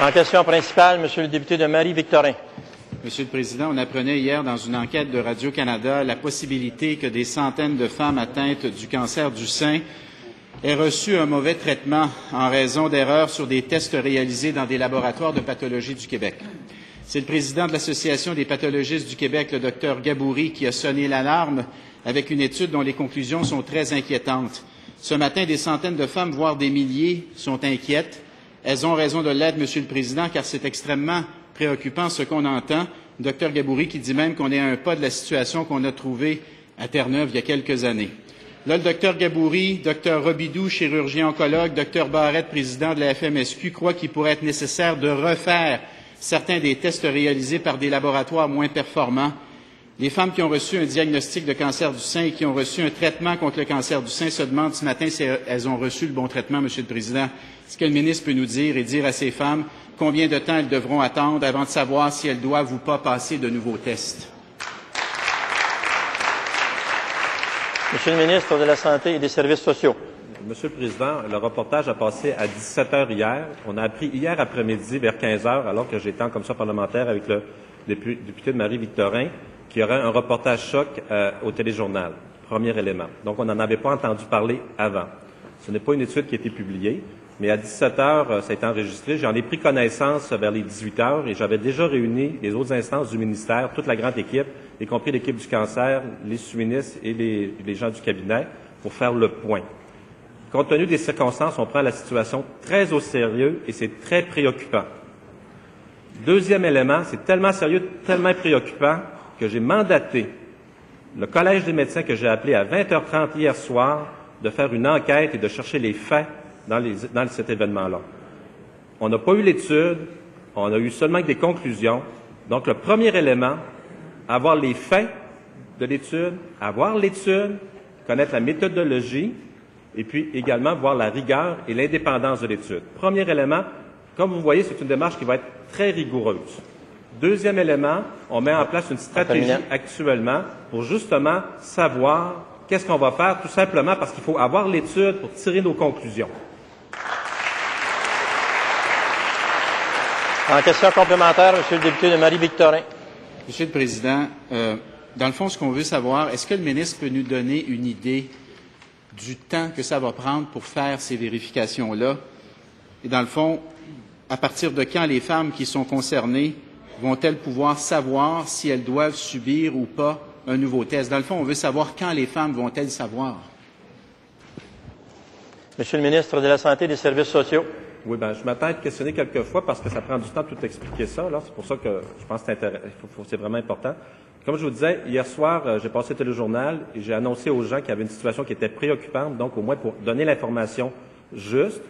En question principale, Monsieur le député de Marie-Victorin. Monsieur le Président, on apprenait hier dans une enquête de Radio-Canada la possibilité que des centaines de femmes atteintes du cancer du sein aient reçu un mauvais traitement en raison d'erreurs sur des tests réalisés dans des laboratoires de pathologie du Québec. C'est le président de l'Association des pathologistes du Québec, le Dr Gaboury, qui a sonné l'alarme avec une étude dont les conclusions sont très inquiétantes. Ce matin, des centaines de femmes, voire des milliers, sont inquiètes. Elles ont raison de l'être, Monsieur le Président, car c'est extrêmement préoccupant ce qu'on entend. Dr Gaboury qui dit même qu'on est à un pas de la situation qu'on a trouvée à Terre-Neuve il y a quelques années. Là, le Dr Gaboury, Dr Robidoux, chirurgien oncologue, Dr Barrette, président de la FMSQ, croit qu'il pourrait être nécessaire de refaire certains des tests réalisés par des laboratoires moins performants. Les femmes qui ont reçu un diagnostic de cancer du sein et qui ont reçu un traitement contre le cancer du sein se demandent ce matin si elles ont reçu le bon traitement, Monsieur le Président. Est-ce que le ministre peut nous dire et dire à ces femmes combien de temps elles devront attendre avant de savoir si elles doivent ou pas passer de nouveaux tests? Monsieur le ministre de la Santé et des Services sociaux. Monsieur le Président, le reportage a passé à 17h hier. On a appris hier après-midi, vers 15h, alors que j'étais en commission parlementaire avec le député de Marie-Victorin, qu'il y aurait un reportage choc au téléjournal. Premier élément. Donc, on n'en avait pas entendu parler avant. Ce n'est pas une étude qui a été publiée, mais à 17h, ça a été enregistré. J'en ai pris connaissance vers les 18h et j'avais déjà réuni les autres instances du ministère, toute la grande équipe, y compris l'équipe du cancer, les sous-ministres et les gens du cabinet, pour faire le point. Compte tenu des circonstances, on prend la situation très au sérieux et c'est très préoccupant. Deuxième élément, c'est tellement sérieux, tellement préoccupant que j'ai mandaté le Collège des médecins que j'ai appelé à 20h30 hier soir de faire une enquête et de chercher les faits dans cet événement-là. On n'a pas eu l'étude, on a eu seulement des conclusions. Donc, le premier élément, avoir les faits de l'étude, avoir l'étude, connaître la méthodologie, et puis également voir la rigueur et l'indépendance de l'étude. Premier élément, comme vous voyez, c'est une démarche qui va être très rigoureuse. Deuxième élément, on met en place une stratégie actuellement pour justement savoir qu'est-ce qu'on va faire, tout simplement parce qu'il faut avoir l'étude pour tirer nos conclusions. En question complémentaire, Monsieur le député de Marie-Victorin. Monsieur le Président, dans le fond, ce qu'on veut savoir, est-ce que le ministre peut nous donner une idée du temps que ça va prendre pour faire ces vérifications-là? Et dans le fond, à partir de quand les femmes qui sont concernées vont-elles pouvoir savoir si elles doivent subir ou pas un nouveau test? Dans le fond, on veut savoir quand les femmes vont-elles savoir? Monsieur le ministre de la Santé et des Services sociaux. Oui, bien, je m'attends à être questionné quelques fois parce que ça prend du temps de tout expliquer ça. C'est pour ça que je pense que c'est vraiment important. Comme je vous disais, hier soir, j'ai passé le téléjournal et j'ai annoncé aux gens qu'il y avait une situation qui était préoccupante, donc au moins pour donner l'information juste.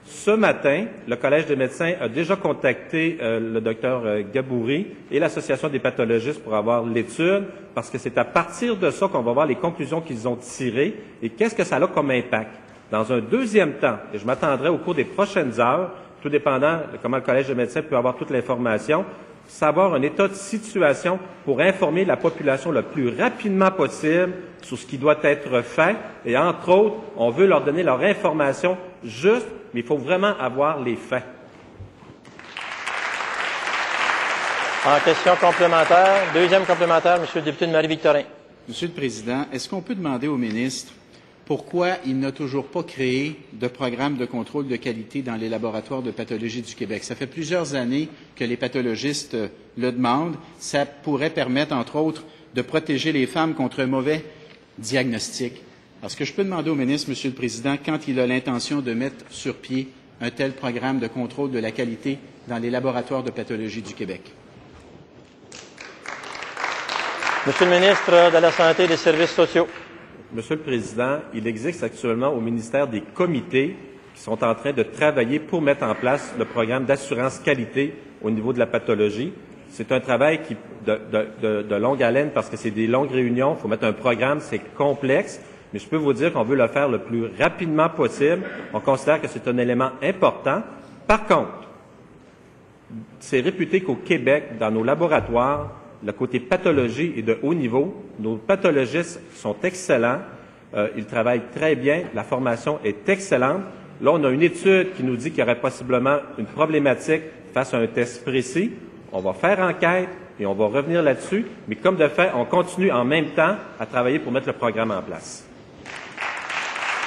Ce matin, le Collège des médecins a déjà contacté le docteur Gaboury et l'Association des pathologistes pour avoir l'étude, parce que c'est à partir de ça qu'on va voir les conclusions qu'ils ont tirées et qu'est-ce que ça a comme impact. Dans un deuxième temps, et je m'attendrai au cours des prochaines heures, tout dépendant de comment le Collège des médecins peut avoir toute l'information, savoir un état de situation pour informer la population le plus rapidement possible sur ce qui doit être fait. Et entre autres, on veut leur donner leur information juste, mais il faut vraiment avoir les faits. En question complémentaire, deuxième complémentaire, Monsieur le député de Marie-Victorin. Monsieur le Président, est-ce qu'on peut demander au ministre pourquoi il n'a toujours pas créé de programme de contrôle de qualité dans les laboratoires de pathologie du Québec? Ça fait plusieurs années que les pathologistes le demandent. Ça pourrait permettre, entre autres, de protéger les femmes contre un mauvais diagnostic. Est-ce que je peux demander au ministre, Monsieur le Président, quand il a l'intention de mettre sur pied un tel programme de contrôle de la qualité dans les laboratoires de pathologie du Québec? Monsieur le ministre de la Santé et des Services sociaux. Monsieur le Président, il existe actuellement au ministère des comités qui sont en train de travailler pour mettre en place le programme d'assurance qualité au niveau de la pathologie. C'est un travail de longue haleine parce que c'est des longues réunions. Il faut mettre un programme, c'est complexe, mais je peux vous dire qu'on veut le faire le plus rapidement possible. On considère que c'est un élément important. Par contre, c'est réputé qu'au Québec, dans nos laboratoires, le côté pathologie est de haut niveau. Nos pathologistes sont excellents. Ils travaillent très bien. La formation est excellente. Là, on a une étude qui nous dit qu'il y aurait possiblement une problématique face à un test précis. On va faire enquête et on va revenir là-dessus. Mais comme de fait, on continue en même temps à travailler pour mettre le programme en place.